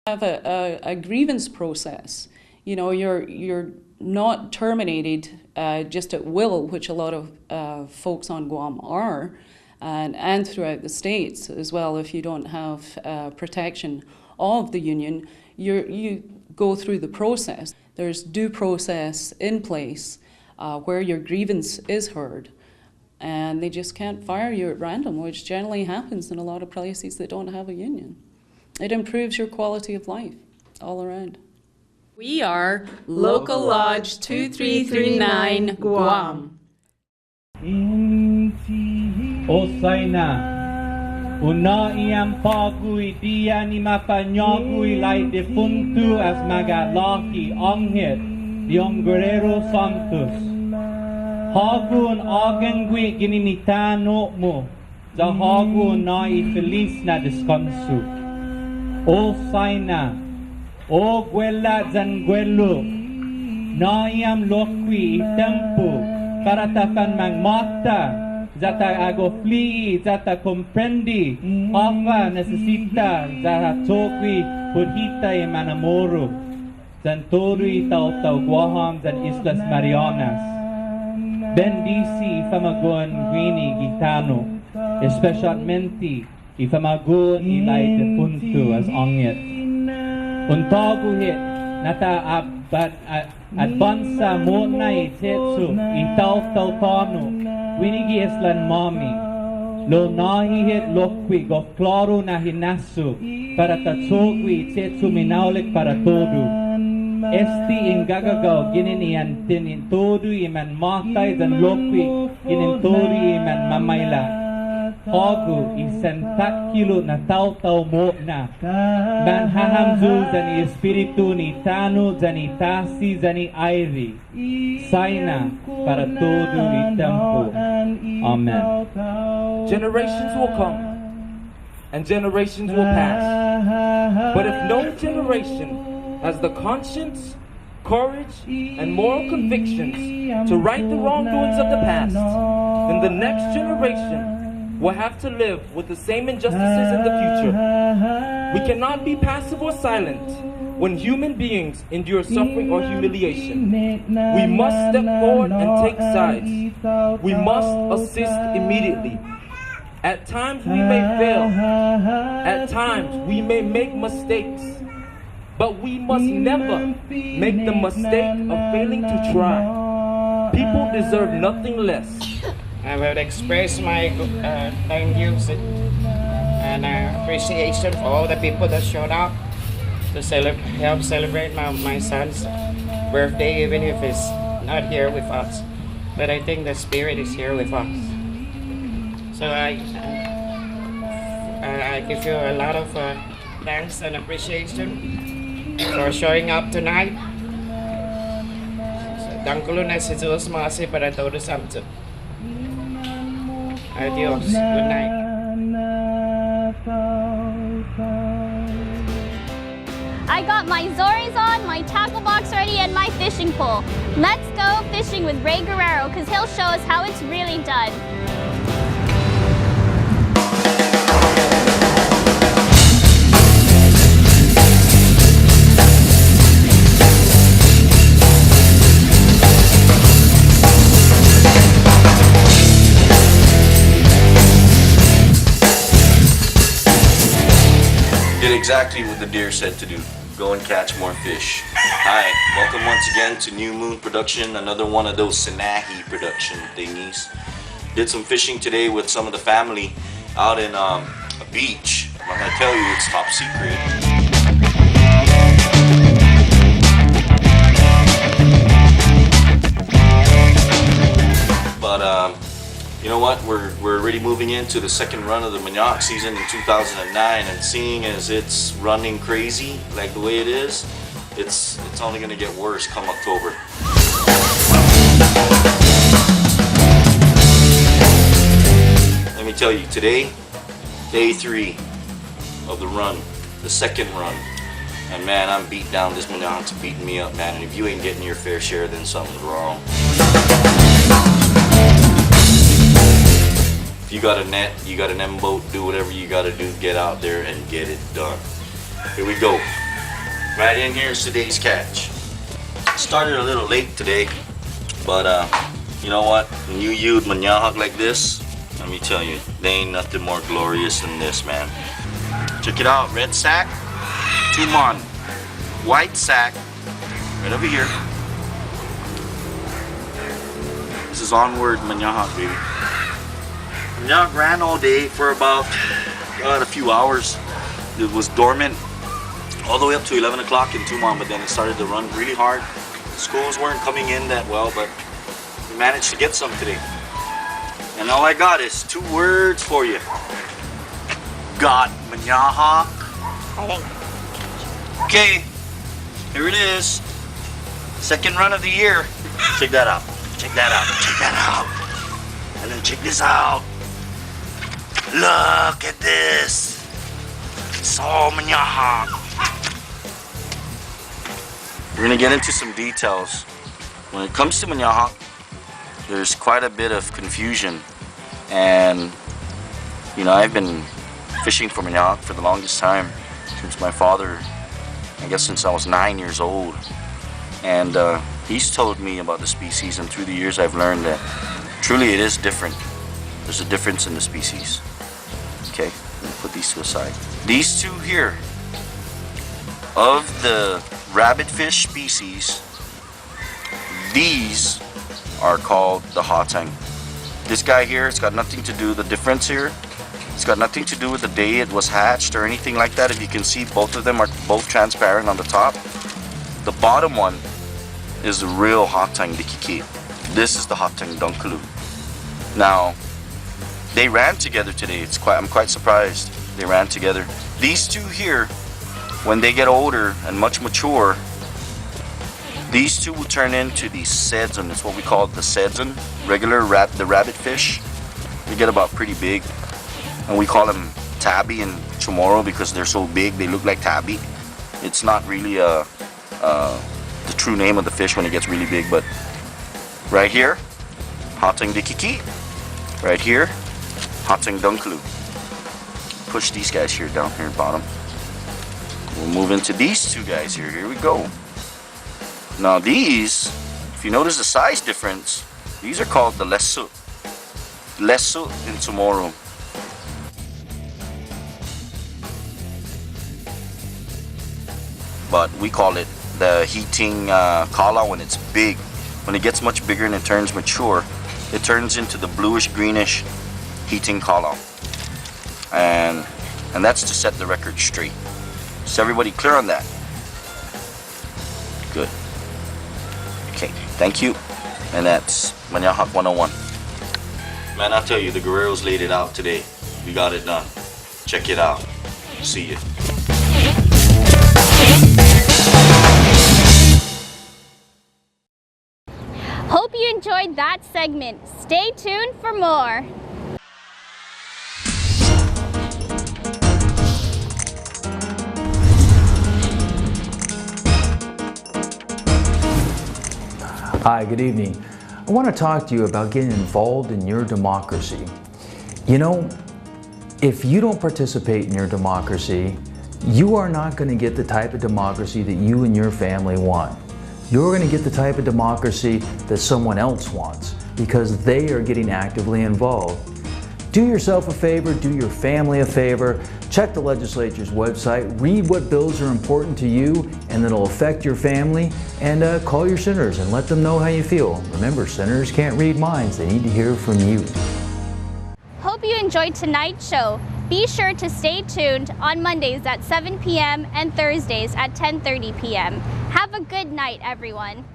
Have a grievance process. You're not terminated just at will, which a lot of folks on Guam are, and throughout the states as well. If you don't have protection of the union, you go through the process. There's due process in place where your grievance is heard, and they just can't fire you at random, which generally happens in a lot of places that don't have a union. It improves your quality of life all around. We are Local Lodge 2339 Guam. Osaina, unai ang pagui dia ni mapanyagui lai defuntu as magalaki anghit diong Guerrero Santos. Hagun agangui gininitano mo, sa hagun na feliz na descanso. O Saina, o Guela Zanguelo, Nayam Lokwi Tempo, para tapan mang mata, zata agofli, zata comprendi, apa necesita, zata tokwi, pudhita y manamoro, zan torui tau Guaham, zan Islas Marianas. Bendisi famagon Guini Gitano, especialmente ifamagun ilay defunto as angit. Untaguhit nata advansa monay tetsu itaw tano winigi islan mami. Lo nahihit lokwi go klaro na hinasu para tatsogwi tetsu minaulik para todo. Esti ingagagaw gininian tinin todo iman matay dan lokwi ginin todo iman mamayla. Hagu isan 4 kilo na tau mo na man hahamzu zani espiritu ni tano zani tasi zani airi saina para todo itampo. Amen. Generations will come and generations will pass, but if no generation has the conscience, courage, and moral convictions to right the wrongdoings of the past, then the next generation will have to live with the same injustices in the future. We cannot be passive or silent when human beings endure suffering or humiliation. We must step forward and take sides. We must assist immediately. At times we may fail. At times we may make mistakes. But we must never make the mistake of failing to try. People deserve nothing less. I will express my thank yous and appreciation for all the people that showed up to help celebrate my son's birthday, even if he's not here with us. But I think the spirit is here with us. So I give you a lot of thanks and appreciation for showing up tonight. Tangkulun na Jesus masih pada todos sampai. Adios. Good night. I got my Zoris on, my tackle box ready, and my fishing pole. Let's go fishing with Ray Guerrero, because he'll show us how it's really done. Did exactly what the deer said to do. Go and catch more fish. Hi, welcome once again to New Moon Production, another one of those Sanahi production thingies. Did some fishing today with some of the family out in a beach. I'm gonna tell you it's top secret. But you know what? We're already moving into the second run of the Manioc season in 2009, and seeing as it's running crazy like the way it is, it's only gonna get worse come October. Let me tell you, today, day 3 of the run, the second run, and man, I'm beat down. This Manioc's beating me up, man. And if you ain't getting your fair share, then something's wrong. If you got a net, you got an M boat, do whatever you gotta do, get out there and get it done. Here we go. Right in here is today's catch. Started a little late today, but you know what? When you use manyahak like this, let me tell you, there ain't nothing more glorious than this, man. Check it out, red sack, tumon, white sack, right over here. This is onward manyahak, baby. Manyahak ran all day for about a few hours. It was dormant all the way up to 11 o'clock in Tumon, but then it started to run really hard. Schools weren't coming in that well, but we managed to get some today. And all I got is 2 words for you. Got manyahak. Okay, here it is. Second run of the year. Check that out. Check that out. Check that out. And then check this out. Look at this. It's all manyahak. We're gonna get into some details. When it comes to manyahak, there's quite a bit of confusion. And, you know, I've been fishing for manyahak for the longest time, since my father, I guess since I was 9 years old. And he's told me about the species, and through the years I've learned that truly it is different. There's a difference in the species. Okay, let me put these to the side. These two here, of the rabbitfish species, these are called the hatang. This guy here, it's got nothing to do, the difference here, it's got nothing to do with the day it was hatched or anything like that. If you can see, both of them are both transparent on the top. The bottom one is the real hatang dikiki. This is the hatang dungkalu. Now, they ran together today. I'm quite surprised they ran together. These two here, when they get older and much mature, these two will turn into the sedzon. It's what we call the sedzon, the rabbit fish. They get about pretty big, and we call them tabby and chamorro because they're so big. They look like tabby. It's not really the true name of the fish when it gets really big, but right here, hatang dikiki. Right here, hatang dungkalu. Push these guys here down here bottom. We'll move into these two guys here. Here we go. Now these, if you notice the size difference, these are called the lesut. Lesut in Chamorro. But we call it the heating kala when it's big. When it gets much bigger and it turns mature, it turns into the bluish greenish heating kala. And that's to set the record straight. Is everybody clear on that? Good. Okay, thank you. And that's Manyahak 101. Man, I'll tell you, the Guerreros laid it out today. We got it done. Check it out. See you. Hope you enjoyed that segment. Stay tuned for more. Hi, good evening. I want to talk to you about getting involved in your democracy. You know, if you don't participate in your democracy, you are not going to get the type of democracy that you and your family want. You're going to get the type of democracy that someone else wants because they are getting actively involved. Do yourself a favor, do your family a favor, check the legislature's website, read what bills are important to you and that'll affect your family, and call your senators and let them know how you feel. Remember, senators can't read minds, they need to hear from you. Hope you enjoyed tonight's show. Be sure to stay tuned on Mondays at 7 p.m. and Thursdays at 10:30 p.m. Have a good night, everyone.